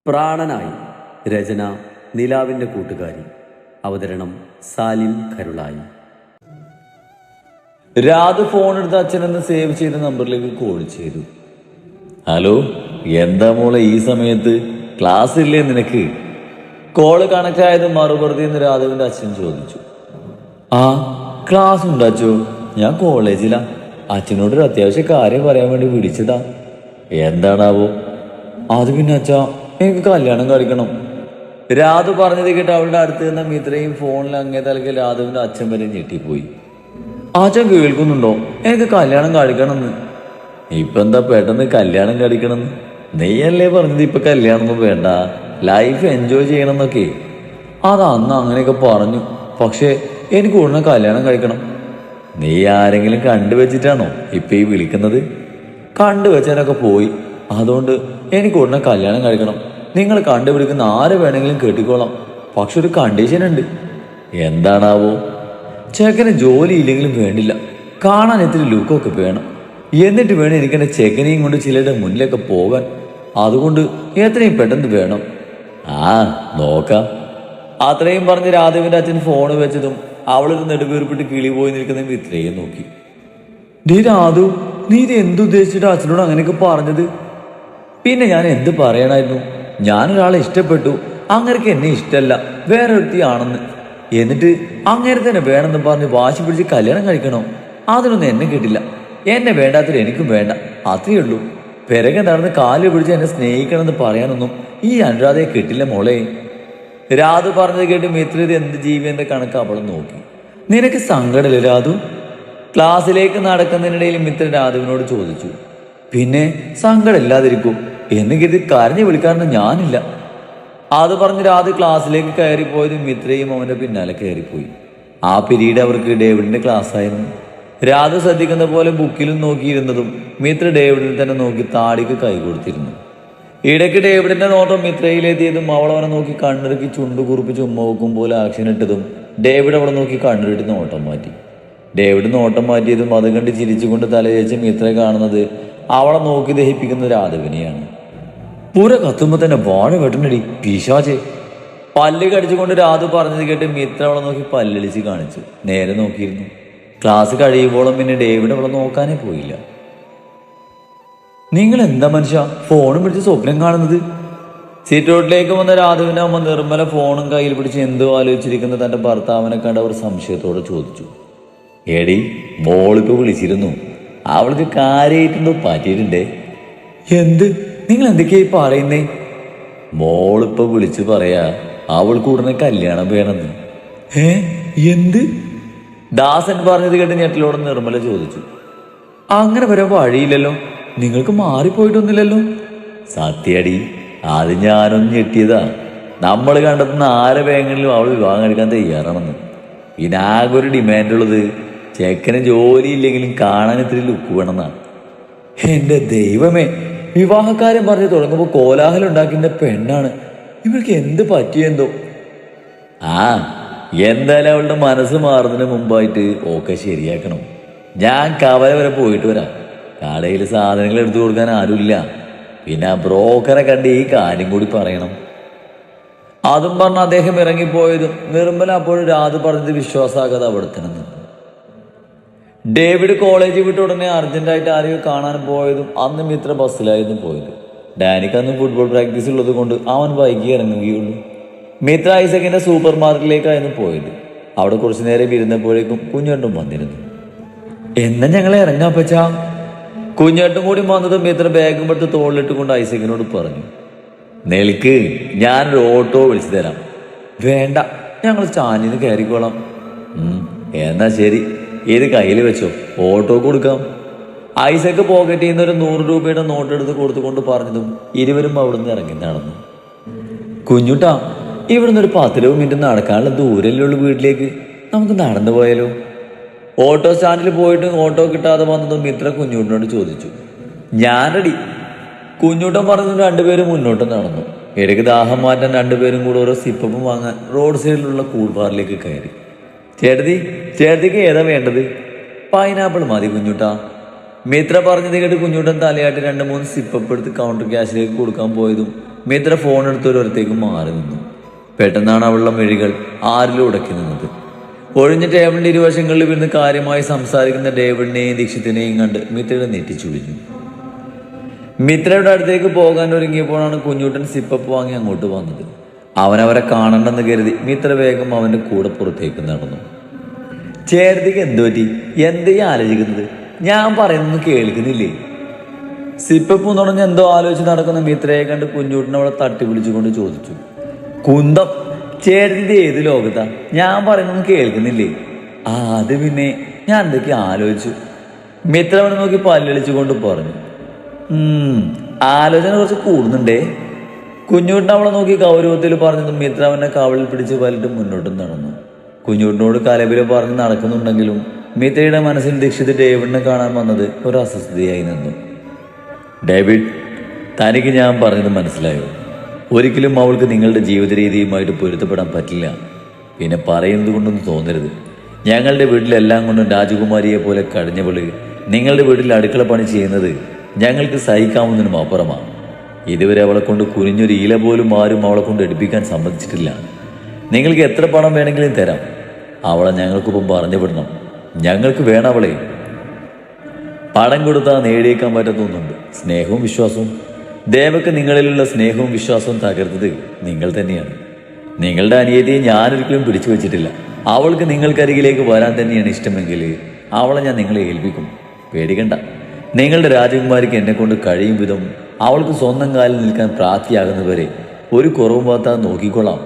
പ്രാണനായി. രചന നിലാവിൻ്റെ കൂട്ടുകാരി. അവതരണം സാലിം കരുളായി. രാധ ഫോൺ എടുത്ത് അച്ഛനെന്ന് സേവ് ചെയ്ത നമ്പറിലേക്ക് കോൾ ചെയ്തു. ഹലോ, എന്താ മോളെ ഈ സമയത്ത്? ക്ലാസ് ഇല്ലേ നിനക്ക്? കോള് കണക്കായത് മറുപടി എന്ന് രാധവിൻ്റെ അച്ഛൻ ചോദിച്ചു. ആ, ക്ലാസ് ഉണ്ടാച്ചോ? ഞാൻ കോളേജിലാ. അച്ഛനോടൊരു അത്യാവശ്യ കാര്യം പറയാൻ വേണ്ടി വിളിച്ചതാ. എന്താണാവോ? അത് പിന്നെ അച്ഛാ, എനിക്ക് കല്യാണം കഴിക്കണം. രാധു പറഞ്ഞത് കേട്ട് അവളുടെ അടുത്ത് നിന്ന മിത്രയും ഫോണിൽ അങ്ങേ തലക്ക് രാധുവിന്റെ അച്ഛൻ വരെ ഞെട്ടിപ്പോയി. അച്ഛൻ കേൾക്കുന്നുണ്ടോ? എനിക്ക് കല്യാണം കഴിക്കണമെന്ന്. ഇപ്പൊ എന്താ പെട്ടെന്ന് കല്യാണം കഴിക്കണമെന്ന്? നീയല്ലേ പറഞ്ഞത് ഇപ്പൊ കല്യാണമൊന്നും വേണ്ട, ലൈഫ് എൻജോയ് ചെയ്യണം എന്നൊക്കെ. അത് അന്ന് അങ്ങനെയൊക്കെ പറഞ്ഞു, പക്ഷെ എനിക്ക് ഉടനെ കല്യാണം കഴിക്കണം. നീ ആരെങ്കിലും കണ്ടുവച്ചിട്ടാണോ ഇപ്പൊ ഈ വിളിക്കുന്നത്? കണ്ടുവച്ചതിനൊക്കെ പോയി. അതുകൊണ്ട് എനിക്ക് ഉടനെ കല്യാണം കഴിക്കണം. നിങ്ങൾ കണ്ടുപിടിക്കുന്ന ആരെ വേണമെങ്കിലും കേട്ടിക്കോളാം, പക്ഷെ ഒരു കണ്ടീഷൻ ഉണ്ട്. എന്താണാവോ? ചെക്കന് ജോലി ഇല്ലെങ്കിലും വേണ്ടില്ല, കാണാൻ ഇത്തിരി ലുക്കൊക്കെ വേണം. എന്നിട്ട് വേണം എനിക്ക് എൻ്റെ ചെക്കനെയും കൊണ്ട് ചിലരുടെ മുന്നിലൊക്കെ പോകാൻ. അതുകൊണ്ട് എത്രയും പെട്ടെന്ന് വേണം. ആ, നോക്കാം. അത്രയും പറഞ്ഞ് രാധവിൻ്റെ അച്ഛൻ ഫോണ് വെച്ചതും അവളൊരു നെടുവീർപ്പിട്ട് കിളി പോയി നിൽക്കുന്ന മിത്രയും നോക്കി. ഡീ രാധു, നീ ഇത് എന്തുദ്ദേശിച്ചിട്ട് അച്ഛനോട് അങ്ങനെയൊക്കെ പറഞ്ഞത്? പിന്നെ ഞാൻ എന്ത് പറയണമായിരുന്നു? ഞാനൊരാളെ ഇഷ്ടപ്പെട്ടു, അങ്ങനെയൊക്കെ എന്നെ ഇഷ്ടമല്ല, വേറെ വ്യക്തിയാണെന്ന്. എന്നിട്ട് അങ്ങനെ തന്നെ വേണമെന്ന് പറഞ്ഞ് വാശി പിടിച്ച് കല്യാണം കഴിക്കണോ? അതിനൊന്നും എന്നെ കിട്ടില്ല. എന്നെ വേണ്ടാത്തൊരു എനിക്കും വേണ്ട, അത്രയേ ഉള്ളൂ. പിറകെ നടന്ന് കാല് പിടിച്ച് എന്നെ സ്നേഹിക്കണമെന്ന് പറയാനൊന്നും ഈ അനുരാധയെ കിട്ടില്ല മോളെ. രാധു പറഞ്ഞത് കേട്ട് മിത്ര ഇത് എന്ത് ജീവിയെന്ന കണക്ക് അവളെ നോക്കി. നിനക്ക് സങ്കടമില്ല രാധു? ക്ലാസ്സിലേക്ക് നടക്കുന്നതിനിടയിൽ മിത്ര രാധുവിനോട് ചോദിച്ചു. പിന്നെ സങ്കടമില്ലാതിരിക്കും, എന്നെങ്കിൽ കരഞ്ഞു വിളിക്കാറൊന്നും ഞാനില്ല. അത് പറഞ്ഞ് രാധ ക്ലാസ്സിലേക്ക് കയറിപ്പോയതും മിത്രയും അവന്റെ പിന്നാലെ കയറിപ്പോയി. ആ പിരീഡ് അവർക്ക് ഡേവിഡിന്റെ ക്ലാസ് ആയിരുന്നു. രാധ ശ്രദ്ധിക്കുന്ന പോലെ ബുക്കിലും നോക്കിയിരുന്നതും മിത്ര ഡേവിഡിനെ തന്നെ നോക്കി താടിക്ക് കൈ കൊടുത്തിരുന്നു. ഇടയ്ക്ക് ഡേവിഡിന്റെ നോട്ടം മിത്രയിലെത്തിയതും അവളവനെ നോക്കി കണ്ണിറുക്കി ചുണ്ടു കുറിപ്പിച്ച് ഉമ്മ വെക്കും പോലെ ആക്ഷൻ ഇട്ടതും ഡേവിഡ് അവളെ നോക്കി കണ്ണിറിട്ട് നോട്ടം മാറ്റി. ഡേവിഡ് നോട്ടം മാറ്റിയതും അത് കണ്ട് ചിരിച്ചുകൊണ്ട് തലചേച്ച് മിത്ര കാണുന്നത് അവളെ നോക്കി ദഹിപ്പിക്കുന്ന രാധവിനെയാണ്. പുര കത്തുമ്പോ തന്നെ വാഴ വെട്ടണടി പിശാചേ. പല്ല് കടിച്ചുകൊണ്ട് രാധു പറഞ്ഞത് കേട്ട് മിത്ര അവളെ നോക്കി പല്ലടിച്ച് കാണിച്ചു. നേരെ നോക്കിയിരുന്നു. ക്ലാസ് കഴിയുമ്പോഴും പിന്നെ ഡേവിഡ് അവളെ നോക്കാനേ പോയില്ല. നിങ്ങൾ എന്താ മനുഷ്യ ഫോണും പിടിച്ച് സ്വപ്നം കാണുന്നത്? സീറ്റോട്ടിലേക്ക് വന്ന രാധുവിന്റെ അമ്മ നിർമ്മല ഫോണും കയ്യിൽ പിടിച്ച് എന്തോ ആലോചിച്ചിരിക്കുന്ന തന്റെ ഭർത്താവിനെ കണ്ട് അവർ സംശയത്തോടെ ചോദിച്ചു. എടി, മോളിപ്പോ വിളിച്ചിരുന്നു, അവൾക്ക് കാര്യമായിട്ടെന്തോ പറ്റിയിട്ടുണ്ടേ. എന്ത്? നിങ്ങൾ എന്തൊക്കെയായി പറയുന്നേ? മോളിപ്പോ വിളിച്ചു പറയാ അവൾക്ക് ഉടനെ കല്യാണം വേണമെന്ന്. എന്ത്? ദാസൻ പറഞ്ഞത് കേട്ട് ഞെട്ടലോടെ നിർമ്മല ചോദിച്ചു. അങ്ങനെ വരാൻ വഴിയില്ലല്ലോ, നിങ്ങൾക്ക് മാറിപ്പോയിട്ടൊന്നുമില്ലല്ലോ. സത്യടി, അത് ഞാനൊന്നും ഞെട്ടിയതാ. നമ്മൾ കണ്ടെത്തുന്ന ആരെ വേഗങ്ങളിലും അവൾ വിവാഹം കഴിക്കാൻ തയ്യാറാണെന്ന്. പിന്നെ ആകെ ഒരു ഡിമാൻഡുള്ളത് ചെക്കന് ജോലി ഇല്ലെങ്കിലും കാണാൻ ഇത്തിരി ലുക്ക് വേണമെന്നാണ്. എന്റെ ദൈവമേ, വിവാഹക്കാരൻ പറഞ്ഞ് തുടങ്ങുമ്പോൾ കോലാഹലം ഉണ്ടാക്കിന്റെ പെണ്ണാണ്. ഇവൾക്ക് എന്ത് പറ്റിയെന്തോ. ആ, എന്തായാലും അവളുടെ മനസ്സ് മാറുന്നതിന് മുമ്പായിട്ട് ഒക്കെ ശരിയാക്കണം. ഞാൻ കവല വരെ പോയിട്ട് വരാം. കടയിൽ സാധനങ്ങൾ എടുത്തു കൊടുക്കാൻ ആരുമില്ല. പിന്നെ ബ്രോക്കറെ കണ്ട് ഈ കാര്യം കൂടി പറയണം. അതും പറഞ്ഞ് അദ്ദേഹം ഇറങ്ങിപ്പോയതും നിർമ്മല അപ്പോഴും രാധ പറഞ്ഞത് വിശ്വാസാകാതെ അവിടെ തന്നെ നിന്നു. ഡേവിഡ് കോളേജ് വിട്ട ഉടനെ അർജന്റായിട്ട് ആരെയോ കാണാൻ പോയതും അന്ന് മിത്ര ബസ്സിലായിരുന്നു പോയത്. ഡാനിക്ക് അന്ന് ഫുട്ബോൾ പ്രാക്ടീസ് ഉള്ളത് കൊണ്ട് അവൻ വൈകി ഇറങ്ങുകയുള്ളൂ. മിത്ര ഐസക്കിന്റെ സൂപ്പർ മാർക്കറ്റിലേക്കായിരുന്നു പോയത്. അവിടെ കുറച്ചു നേരം ഇരുന്നപ്പോഴേക്കും കുഞ്ഞേട്ടും വന്നിരുന്നു. എന്നാ ഞങ്ങളെ ഇറങ്ങാപ്പച്ചാ? കുഞ്ഞേട്ടും കൂടി വന്നത് മിത്ര ബാഗും എടുത്ത് തോളിലിട്ടുകൊണ്ട് ഐസക്കിനോട് പറഞ്ഞു. നിൽക്ക്, ഞാനൊരു ഓട്ടോ വിളിച്ചു തരാം. വേണ്ട, ഞങ്ങൾ സ്റ്റാൻഡിൽ കയറിക്കോളാം. എന്നാ ശരി, ഇത് കയ്യിൽ വെച്ചോ, ഓട്ടോ കൊടുക്കാം. ഐസക്ക് പോക്കറ്റിൽ നിന്ന് ഒരു 100 രൂപയുടെ നോട്ട് എടുത്ത് കൊടുത്തുകൊണ്ട് പറഞ്ഞതും ഇരുവരും അവിടുന്ന് ഇറങ്ങി നടന്നു. കുഞ്ഞുട്ടാ, ഇവിടുന്ന് ഒരു 10 മിനിറ്റ് നടക്കാനുള്ള ദൂരല്ലുള്ള വീട്ടിലേക്ക് നമുക്ക് നടന്നു പോയാലോ? ഓട്ടോ സ്റ്റാൻഡിൽ പോയിട്ട് ഓട്ടോ കിട്ടാതെ വന്നതും മിത്ര കുഞ്ഞൂട്ടനോട് ചോദിച്ചു. ഞാൻ റെഡി. കുഞ്ഞൂട്ടൻ പറഞ്ഞതും രണ്ടുപേരും മുന്നോട്ട് നടന്നു. ഇടയ്ക്ക് ദാഹം മാറ്റാൻ രണ്ടുപേരും കൂടെ ഓരോ സിപ്പപ്പും വാങ്ങാൻ റോഡ് സൈഡിലുള്ള കൂൾ ബാറിലേക്ക് കയറി. ചേട്ടത്തിക്ക് ഏതാ വേണ്ടത്? പൈനാപ്പിൾ മതി കുഞ്ഞുട്ടാ. മിത്ര പറഞ്ഞത് കേട്ട് കുഞ്ഞൂട്ടൻ തലയാട്ടി 2-3 സിപ്പപ്പ് എടുത്ത് കൗണ്ടർ ക്യാഷിലേക്ക് കൊടുക്കാൻ പോയതും മിത്ര ഫോൺ എടുത്തൊരിടത്തേക്ക് മാറി നിന്നു. പെട്ടെന്നാണ് അവളുടെ മിഴികൾ ആരിലും ഉടക്കി നിന്നത്. ഒഴിഞ്ഞ ടേബിളിന്റെ ഇരുവശങ്ങളിൽ ഇരുന്ന് കാര്യമായി സംസാരിക്കുന്ന ഡേവിഡിനെയും ദീക്ഷിത്തിനെയും കണ്ട് മിത്രയുടെ നെറ്റിച്ചുളിഞ്ഞു. മിത്രയുടെ അടുത്തേക്ക് പോകാൻ ഒരുങ്ങിയപ്പോഴാണ് കുഞ്ഞൂട്ടൻ സിപ്പപ്പ് വാങ്ങി അങ്ങോട്ട് വന്നത്. അവനവരെ കാണണ്ടെന്ന് കരുതി മിത്ര വേഗം അവന്റെ കൂടെ പുറത്തേക്ക് നടന്നു. ചേട്ടത്തിക്ക് എന്തു പറ്റി? എന്തേ ആലോചിക്കുന്നത്? ഞാൻ പറയുന്നൊന്നും കേൾക്കുന്നില്ലേ? സിപ്പപ്പ് എന്ന് പറഞ്ഞ് എന്തോ ആലോചിച്ച് നടക്കുന്ന മിത്രയെ കണ്ട് കുഞ്ഞൂട്ടൻ അവളെ തട്ടി വിളിച്ചുകൊണ്ട് ചോദിച്ചു. കുന്തം, ചേട്ടത്തിൻ്റെ ഏത് ലോകത്താ? ഞാൻ പറയുന്നൊന്നും കേൾക്കുന്നില്ലേ? അത് പിന്നെ ഞാൻ എന്തൊക്കെ ആലോചിച്ചു. മിത്ര അവനെ നോക്കി പല്ലളിച്ചുകൊണ്ട് പറഞ്ഞു. ആലോചന കുറച്ച് കൂടുന്നുണ്ടേ. കുഞ്ഞൂട്ടൻ അവളെ നോക്കി ഗൗരവത്തിൽ പറഞ്ഞതും മിത്ര അവനെ കവളിൽ പിടിച്ച് വലിട്ട് മുന്നോട്ടും നടന്നു. കുഞ്ഞൂട്ടിനോട് കലപില പറഞ്ഞ് നടക്കുന്നുണ്ടെങ്കിലും മിത്രയുടെ മനസ്സിൽ ദീക്ഷിത് ഡേവിഡിനെ കാണാൻ വന്നത് ഒരു അസ്വസ്ഥതയായി നിന്നു. ഡേവിഡ്, തനിക്ക് ഞാൻ പറഞ്ഞത് മനസ്സിലായോ? ഒരിക്കലും അവൾക്ക് നിങ്ങളുടെ ജീവിത രീതിയുമായിട്ട് പൊരുത്തപ്പെടാൻ പറ്റില്ല. പിന്നെ പറയുന്നത് കൊണ്ടൊന്നും തോന്നരുത്. ഞങ്ങളുടെ വീട്ടിലെല്ലാം കൊണ്ടും രാജകുമാരിയെ പോലെ കഴിഞ്ഞവള് നിങ്ങളുടെ വീട്ടിൽ അടുക്കള പണി ചെയ്യുന്നത് ഞങ്ങൾക്ക് സഹിക്കാവുന്നതിനും അപ്പുറമാണ്. ഇതുവരെ അവളെ കൊണ്ട് കുനിഞ്ഞൊരു ഇല പോലും ആരും അവളെ കൊണ്ട് എടുപ്പിക്കാൻ സമ്മതിച്ചിട്ടില്ല. നിങ്ങൾക്ക് എത്ര പണം വേണമെങ്കിലും തരാം. അവളെ ഞങ്ങൾക്കൊപ്പം പറഞ്ഞു വിടണം. ഞങ്ങൾക്ക് വേണം അവളെ. പണം കൊടുത്താൽ നേടിയേക്കാൻ പറ്റുന്നുണ്ട് സ്നേഹവും വിശ്വാസവും. ദേവക്ക് നിങ്ങളിലുള്ള സ്നേഹവും വിശ്വാസവും തകർത്തത് നിങ്ങൾ തന്നെയാണ്. നിങ്ങളുടെ അനിയതിയെ ഞാനൊരിക്കലും പിടിച്ചു വെച്ചിട്ടില്ല. അവൾക്ക് നിങ്ങൾക്കരികിലേക്ക് വരാൻ തന്നെയാണ് ഇഷ്ടമെങ്കിൽ അവളെ ഞാൻ നിങ്ങളെ ഏൽപ്പിക്കും. പേടിക്കണ്ട. നിങ്ങളുടെ രാജകുമാരിക്ക് എന്നെ കൊണ്ട് കഴിയും വിധം അവൾക്ക് സ്വന്തം കാലിൽ നിൽക്കാൻ പ്രാപ്തിയാകുന്നവരെ ഒരു കുറവും പാത്താൻ നോക്കിക്കൊള്ളാം.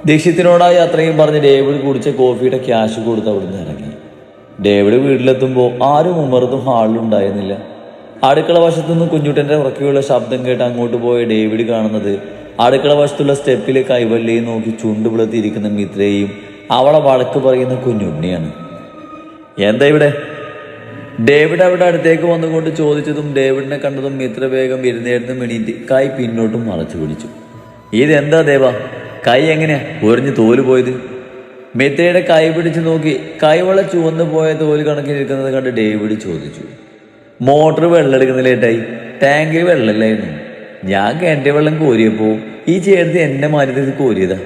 ദീക്ഷിത്തിനോടായി അത്രയും പറഞ്ഞ് ഡേവിഡ് കുടിച്ച കോഫിയുടെ ക്യാഷ് കൊടുത്ത് അവിടുന്ന് ഇറങ്ങി. ഡേവിഡ് വീട്ടിലെത്തുമ്പോൾ ആരും ഉമ്മറത്തും ഹാളിലുണ്ടായിരുന്നില്ല. അടുക്കള വശത്തുനിന്ന് കുഞ്ഞുട്ടൻ്റെ ഉറക്കെയുള്ള ശബ്ദം കേട്ട് അങ്ങോട്ട് പോയ ഡേവിഡ് കാണുന്നത് അടുക്കള വശത്തുള്ള സ്റ്റെപ്പിൽ കൈവല്ലിയെ നോക്കി ചുണ്ടുപിളത്തിയിരിക്കുന്ന മിത്രയെയും അവളെ വഴക്ക് പറയുന്ന കുഞ്ഞുണ്ണിയാണ്. എന്താ ഇവിടെ? ഡേവിഡ് അവിടെ അടുത്തേക്ക് വന്നുകൊണ്ട് ചോദിച്ചതും ഡേവിഡിനെ കണ്ടതും മിത്ര വേഗം ഇരുന്നേരുന്ന് എണീറ്റ് കൈ പിന്നോട്ടും മറച്ചു പിടിച്ചു. ഇതെന്താ ദേവ, കൈ എങ്ങനെയാ ഒരിഞ്ഞ് തോല് പോയത്? മിത്രയുടെ കൈ പിടിച്ചു നോക്കി കൈവള ചുവന്നു പോയ തോല് കണക്കിനിരിക്കുന്നത് കണ്ട് ഡേവിഡ് ചോദിച്ചു. മോട്ടർ വെള്ളം എടുക്കുന്നില്ലേട്ടായി, ടാങ്കിൽ വെള്ളമില്ലായിരുന്നു. ഞാൻ കിണറ്റിലെ വെള്ളം കോരിയപ്പോൾ ഈ ചേർത്ത് എന്നെ മാറ്റി കോരിയതാ.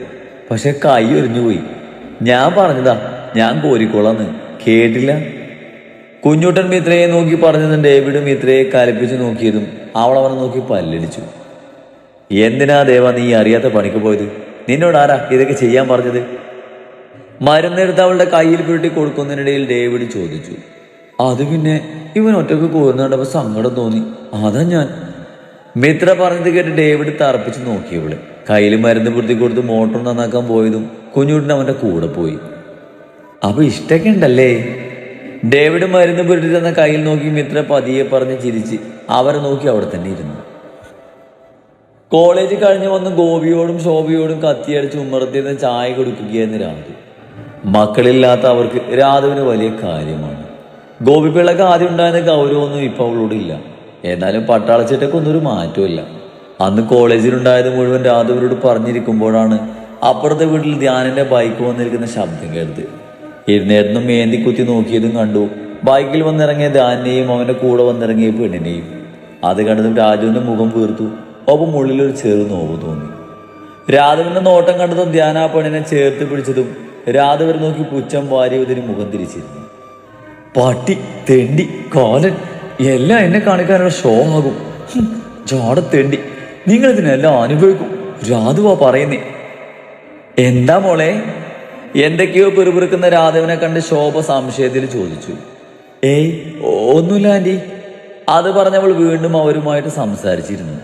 പക്ഷെ കൈ ഒരിഞ്ഞു പോയി. ഞാൻ പറഞ്ഞതാ ഞാൻ കോരിക്കോളാന്ന്, കേട്ടില്ല. കുഞ്ഞൂട്ടൻ മിത്രയെ നോക്കി പറഞ്ഞതും ഡേവിഡ് മിത്രയെ കലപ്പിച്ച് നോക്കിയതും അവൾ അവനെ നോക്കി പല്ലടിച്ചു. എന്തിനാ ദേവ നീ അറിയാത്ത പണിക്ക് പോയത്? നിന്നോട് ആരാ ഇതൊക്കെ ചെയ്യാൻ പറഞ്ഞത്? മരുന്നെടുത്ത് അവളുടെ കയ്യിൽ പുരട്ടി കൊടുക്കുന്നതിനിടയിൽ ഡേവിഡ് ചോദിച്ചു. അത് പിന്നെ ഇവൻ ഒറ്റക്ക് കോരുന്നുണ്ടപ്പോൾ സങ്കടം തോന്നി, അതാ ഞാൻ. മിത്ര പറഞ്ഞത് കേട്ട് ഡേവിഡ് തറപ്പിച്ച് നോക്കിയവള്. കയ്യിൽ മരുന്ന് പുരട്ടി കൊടുത്ത് മോട്ടോർ നന്നാക്കാൻ പോയതും കുഞ്ഞൂട്ടൻ അവന്റെ കൂടെ പോയി. അപ്പൊ ഇഷ്ടൊക്കെ ഉണ്ടല്ലേ? ഡേവിഡ് മരുന്ന് പുരട്ടി തന്ന കയ്യിൽ നോക്കി മിത്ര പതിയെ പറഞ്ഞ് ചിരിച്ച് അവരെ നോക്കി അവിടെ തന്നെ ഇരുന്നു. കോളേജ് കഴിഞ്ഞ് വന്ന് ഗോപിയോടും ശോഭയോടും കത്തിയടിച്ച് ഉമ്മറത്തിരുന്ന് ചായ കൊടുക്കുകയെന്ന് രാധു. മക്കളില്ലാത്ത അവർക്ക് രാധുവിന് വലിയ കാര്യമാണ്. ഗോപിപ്പിള്ളക്ക് ആദ്യം ഉണ്ടായിരുന്ന ഗൗരവമൊന്നും ഇപ്പൊ അവളോടില്ല. എന്നാലും പട്ടാളച്ചിട്ടൊക്കെ ഒന്നൊരു മാറ്റമില്ല. അന്ന് കോളേജിലുണ്ടായത് മുഴുവൻ രാധുവിനോട് പറഞ്ഞിരിക്കുമ്പോഴാണ് അപ്പുറത്തെ വീട്ടിൽ ധ്യാനിന്റെ ബൈക്ക് വന്നിരിക്കുന്ന ശബ്ദം കേട്ടത്. ഇരുന്നേരുന്നും മേന്തി കുത്തി നോക്കിയതും കണ്ടു ബൈക്കിൽ വന്നിറങ്ങിയ ധ്യാനെയും അവന്റെ കൂടെ വന്നിറങ്ങിയ പെണ്ണിനെയും. അത് കണ്ടതും രാജുവിന്റെ മുഖം വീർത്തു. ഒപ്പം ഉള്ളിലൊരു ചെറു നോവ് തോന്നി. രാധവിന്റെ നോട്ടം കണ്ടതും ധ്യാന ആ പെണ്ണിനെ ചേർത്ത് പിടിച്ചതും രാധവർ നോക്കി പുച്ഛം വാരിയതിന് മുഖം തിരിച്ചിരുന്നു. പട്ടി, തെണ്ടി, കോലൻ എല്ലാം എന്നെ കാണിക്കാനുള്ള ഷോ ആകും. ജാടത്തേണ്ടി, നിങ്ങൾ ഇതിനെല്ലാം അനുഭവിക്കും. രാധുവാ പറയുന്നേ. എന്താ മോളെ? എന്തൊക്കെയോ പെറുപിറുക്കുന്ന രാധവനെ കണ്ട് ശോഭ സംശയത്തിൽ ചോദിച്ചു. ഏയ് ഒന്നുമില്ല ആന്റി. അത് പറഞ്ഞവൾ വീണ്ടും അവരുമായിട്ട് സംസാരിച്ചിരുന്നു.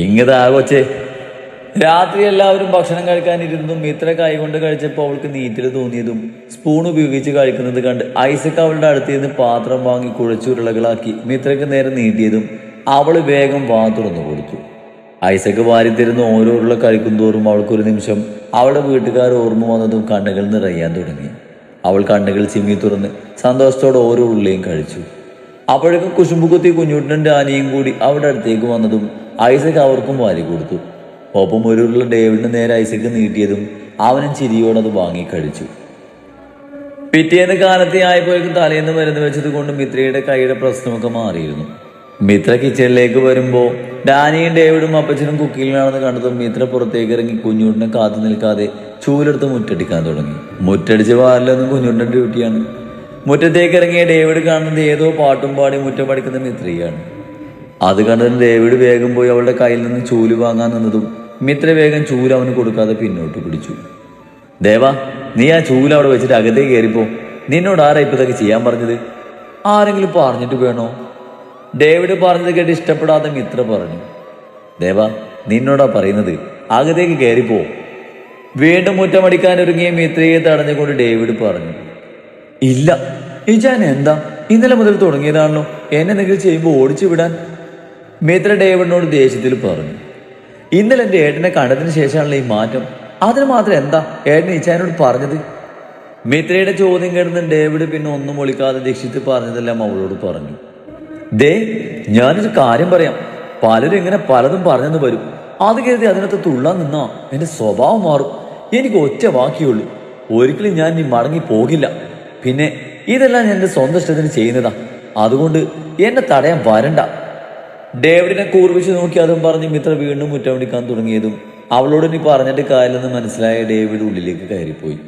ഇങ്ങതാ കൊച്ചേ. രാത്രി എല്ലാവരും ഭക്ഷണം കഴിക്കാനിരുന്നതും മിത്ര കൈകൊണ്ട് കഴിച്ചപ്പോൾ അവൾക്ക് നീറ്റൽ തോന്നിയതും സ്പൂൺ ഉപയോഗിച്ച് കഴിക്കുന്നത് കണ്ട് ഐസക് അവളുടെ അടുത്ത് നിന്ന് പാത്രം വാങ്ങി കുഴച്ചുരുളകളാക്കി മിത്രയ്ക്ക് നേരെ നീട്ടിയതും അവൾ വേഗം വാ തുറന്നു കൊടുത്തു. ഐസക് വാരിത്തരുന്ന ഓരോ ഉരുള കഴിക്കും തോറും അവൾക്കൊരു നിമിഷം അവളുടെ വീട്ടുകാർ ഓർമ്മ വന്നതും കണ്ണുകൾ നിറയാൻ തുടങ്ങി. അവൾ കണ്ണുകൾ ചിമ്മി തുറന്ന് സന്തോഷത്തോടെ ഓരോ ഉരുളയും കഴിച്ചു. അപ്പോഴേക്കും കുശുമ്പുകുത്തി കുഞ്ഞുട്ടൻ്റെ ആനയും കൂടി അവളുടെ അടുത്തേക്ക് വന്നതും ഐസക് അവർക്കും വാരി കൊടുത്തു. ഒപ്പം ഒരു ഉരുള ഡേവിഡിന് നേരെ ഐസക് നീട്ടിയതും അവനും ചിരിയോടെ അത് വാങ്ങി കഴിച്ചു. പിറ്റേന്ന് കാലത്തെ ആയപ്പോഴേക്കും തലേന്ന് മരുന്ന് വെച്ചത് കൊണ്ട് മിത്രയുടെ കൈയുടെ പ്രശ്നമൊക്കെ മാറിയിരുന്നു. മിത്ര കിച്ചണിലേക്ക് വരുമ്പോൾ ഡാനിയും ഡേവിഡും അപ്പച്ചനും കുക്കിങ്ങിലാണെന്ന് കണ്ടതും മിത്ര പുറത്തേക്ക് ഇറങ്ങി കുഞ്ഞുട്ടിനെ കാത്തു നിൽക്കാതെ ചൂലെടുത്ത് മുറ്റടിക്കാൻ തുടങ്ങി. മുറ്റടിച്ച് വാരിലൊന്നും കുഞ്ഞുട്ടിന്റെ ഡ്യൂട്ടിയാണ്. മുറ്റത്തേക്ക് ഇറങ്ങിയ ഡേവിഡ് കാണുന്നത് ഏതോ പാട്ടും പാടി മുറ്റം പഠിക്കുന്ന മിത്രയാണ്. അത് കണ്ടതിന് ഡേവിഡ് വേഗം പോയി അവളുടെ കയ്യിൽ നിന്ന് ചൂല് വാങ്ങാൻ നിന്നതും മിത്ര വേഗം ചൂല് അവന് കൊടുക്കാതെ പിന്നോട്ട് പിടിച്ചു. ദേവാ, നീ ആ ചൂല് അവിടെ വെച്ചിട്ട് അകത്തേക്ക് കയറിപ്പോ. നിന്നോട് ആരാ ഇപ്പൊ ഇതൊക്കെ ചെയ്യാൻ പറഞ്ഞത്? ആരെങ്കിലും പറഞ്ഞിട്ട് വേണോ? ഡേവിഡ് പറഞ്ഞത് കേട്ട് ഇഷ്ടപ്പെടാതെ മിത്ര പറഞ്ഞു. ദേവാ, നിന്നോടാ പറയുന്നത്, അകത്തേക്ക് കയറിപ്പോ. വീണ്ടും മുറ്റമടിക്കാൻ ഒരുങ്ങിയ മിത്രയെ തടഞ്ഞുകൊണ്ട് ഡേവിഡ് പറഞ്ഞു. ഇല്ല, ഞാൻ എന്താ ഇന്നലെ മുതൽ തുടങ്ങിയതാണല്ലോ എന്നെ എന്തെങ്കിലും ചെയ്യുമ്പോൾ ഓടിച്ചു വിടാൻ. മിത്ര ഡേവിഡിനോട് ദേഷ്യത്തിൽ പറഞ്ഞു. ഇന്നലെ എൻ്റെ ഏട്ടനെ കണ്ടതിന് ശേഷമാണല്ലോ ഈ മാറ്റം. അതിന് മാത്രം എന്താ ഏട്ടൻ ഇച്ചാനോട് പറഞ്ഞത്? മിത്രയുടെ ചോദ്യം കേടുന്ന ഡേവിഡ് പിന്നെ ഒന്നും ഒളിക്കാതെ ദീക്ഷിത്ത് പറഞ്ഞതെല്ലാം അവളോട് പറഞ്ഞു. ദേ, ഞാനൊരു കാര്യം പറയാം. പലരും ഇങ്ങനെ പലതും പറഞ്ഞെന്ന് വരും. അത് കരുതി അതിനകത്ത് തുള്ളാൻ നിന്നാ എൻ്റെ സ്വഭാവം മാറും. എനിക്ക് ഒറ്റ വാക്കിയുള്ളൂ, ഒരിക്കലും ഞാൻ ഇനി മടങ്ങി പോകില്ല. പിന്നെ ഇതെല്ലാം ഞാൻ എൻ്റെ സ്വന്തം ഇഷ്ടത്തിന് ചെയ്യുന്നതാ, അതുകൊണ്ട് എന്നെ തടയാൻ വരണ്ട. ഡേവിഡിനെ കൂർപ്പിച്ച് നോക്കി അതും പറഞ്ഞ് മിത്ര വീണ്ടും മുറ്റമടിക്കാൻ തുടങ്ങിയതും അവളോട് ഇനി പറഞ്ഞിട്ട് കാര്യമെന്ന് മനസ്സിലായ ഡേവിഡ് ഉള്ളിലേക്ക് കയറിപ്പോയി.